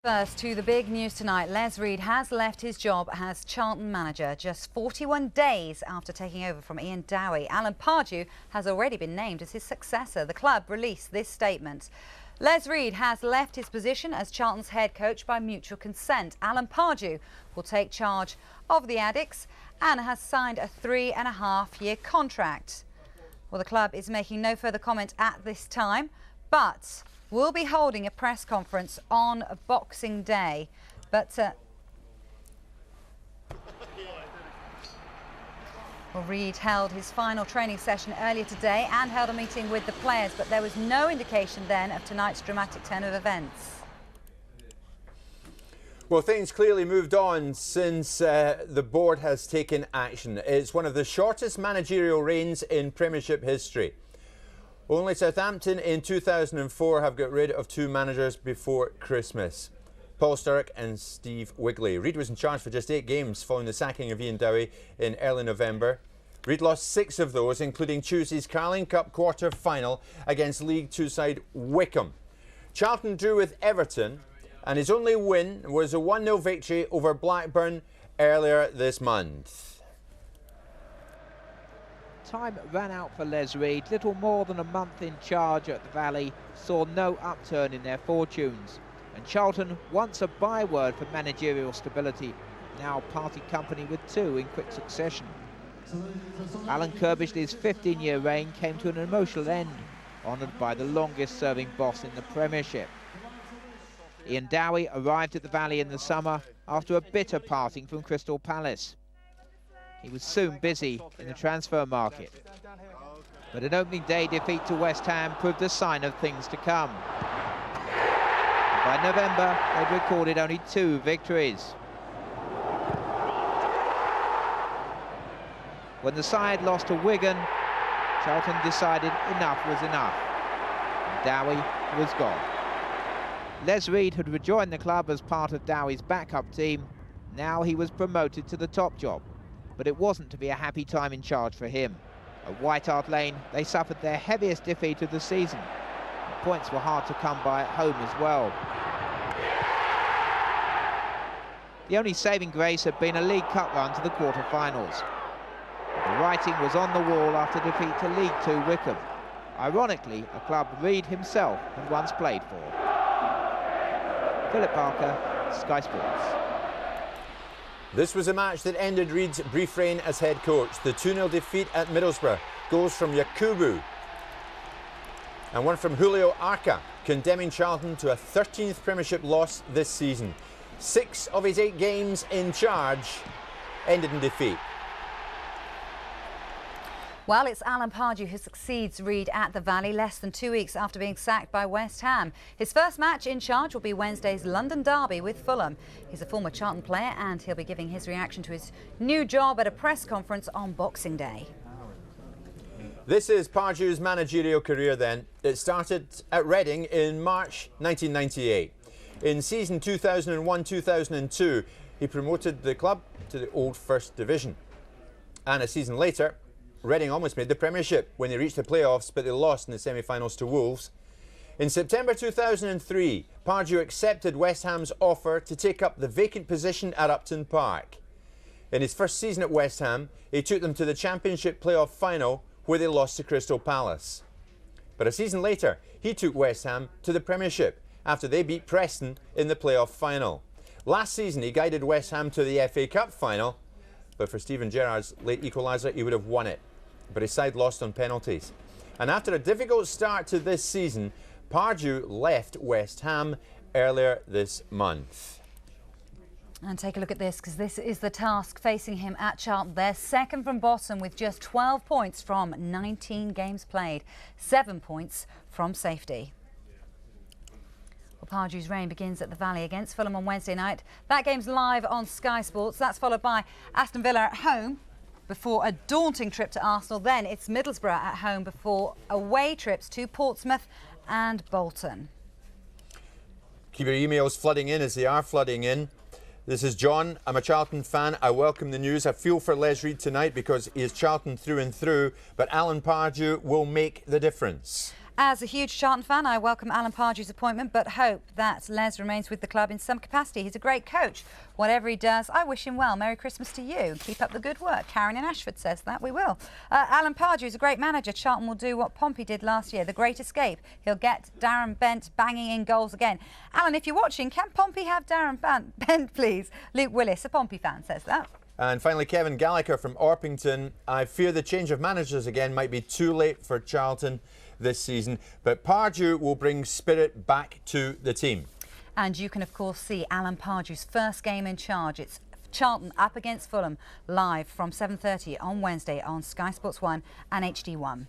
First, to the big news tonight. Les Reed has left his job as Charlton manager just 41 days after taking over from Ian Dowie. Alan Pardew has already been named as his successor. The club released this statement. Les Reed has left his position as Charlton's head coach by mutual consent. Alan Pardew will take charge of the Addicts and has signed a 3.5-year contract. Well, the club is making no further comment at this time, but we'll be holding a press conference on Boxing Day. But well, Reed held his final training session earlier today and held a meeting with the players, but there was no indication then of tonight's dramatic turn of events. Well, things clearly moved on since the board has taken action. It's one of the shortest managerial reigns in Premiership history. Only Southampton in 2004 have got rid of two managers before Christmas, Paul Sturrock and Steve Wigley. Reed was in charge for just 8 games following the sacking of Ian Dowie in early November. Reed lost 6 of those, including Tuesday's Carling Cup quarter-final against League Two side Wycombe. Charlton drew with Everton, and his only win was a 1-0 victory over Blackburn earlier this month. Time ran out for Les Reed. Little more than a month in charge at the Valley saw no upturn in their fortunes. And Charlton, once a byword for managerial stability, now parted company with 2 in quick succession. Alan Kirbishley's 15-year reign came to an emotional end, honoured by the longest-serving boss in the Premiership. Ian Dowie arrived at the Valley in the summer after a bitter parting from Crystal Palace. He was soon busy in the transfer market. But an opening day defeat to West Ham proved a sign of things to come. And by November, they'd recorded only 2 victories. When the side lost to Wigan, Charlton decided enough was enough. And Dowie was gone. Les Reed had rejoined the club as part of Dowie's backup team. Now he was promoted to the top job. But it wasn't to be a happy time in charge for him. At White Hart Lane, they suffered their heaviest defeat of the season. The points were hard to come by at home as well. The only saving grace had been a League Cup run to the quarter-finals. The writing was on the wall after defeat to League Two Wycombe. Ironically, a club Reed himself had once played for. Philip Parker, Sky Sports. This was a match that ended Reed's brief reign as head coach. The 2-0 defeat at Middlesbrough, goals from Yakubu and one from Julio Arca, condemning Charlton to a 13th Premiership loss this season. 6 of his 8 games in charge ended in defeat. Well, it's Alan Pardew who succeeds Reed at the Valley less than 2 weeks after being sacked by West Ham. His first match in charge will be Wednesday's London derby with Fulham. He's a former Charlton player and he'll be giving his reaction to his new job at a press conference on Boxing Day. This is Pardew's managerial career then. It started at Reading in March 1998. In season 2001-2002, he promoted the club to the old First Division. And a season later, Reading almost made the Premiership when they reached the playoffs, but they lost in the semi-finals to Wolves. In September 2003, Pardew accepted West Ham's offer to take up the vacant position at Upton Park. In his first season at West Ham, he took them to the Championship playoff final, where they lost to Crystal Palace. But a season later, he took West Ham to the Premiership after they beat Preston in the playoff final. Last season, he guided West Ham to the FA Cup final, but for Steven Gerrard's late equaliser, he would have won it. But his side lost on penalties. And after a difficult start to this season, Pardew left West Ham earlier this month. And take a look at this, because this is the task facing him at Charlton. They're second from bottom with just 12 points from 19 games played, 7 points from safety. Well, Pardew's reign begins at the Valley against Fulham on Wednesday night. That game's live on Sky Sports. That's followed by Aston Villa at home before a daunting trip to Arsenal. Then it's Middlesbrough at home before away trips to Portsmouth and Bolton. Keep your emails flooding in as they are flooding in. This is John. I'm a Charlton fan. I welcome the news. I feel for Les Reed tonight because he is Charlton through and through, but Alan Pardew will make the difference. As a huge Charlton fan, I welcome Alan Pardew's appointment, but hope that Les remains with the club in some capacity. He's a great coach. Whatever he does, I wish him well. Merry Christmas to you. Keep up the good work. Karen in Ashford says that. We will. Alan Pardew is a great manager. Charlton will do what Pompey did last year, the great escape. He'll get Darren Bent banging in goals again. Alan, if you're watching, can Pompey have Darren Bent, please? Luke Willis, a Pompey fan, says that. And finally, Kevin Gallagher from Orpington. I fear the change of managers again might be too late for Charlton this season, but Pardew will bring spirit back to the team. And you can, of course, see Alan Pardew's first game in charge. It's Charlton up against Fulham, live from 7:30 on Wednesday on Sky Sports 1 and HD1.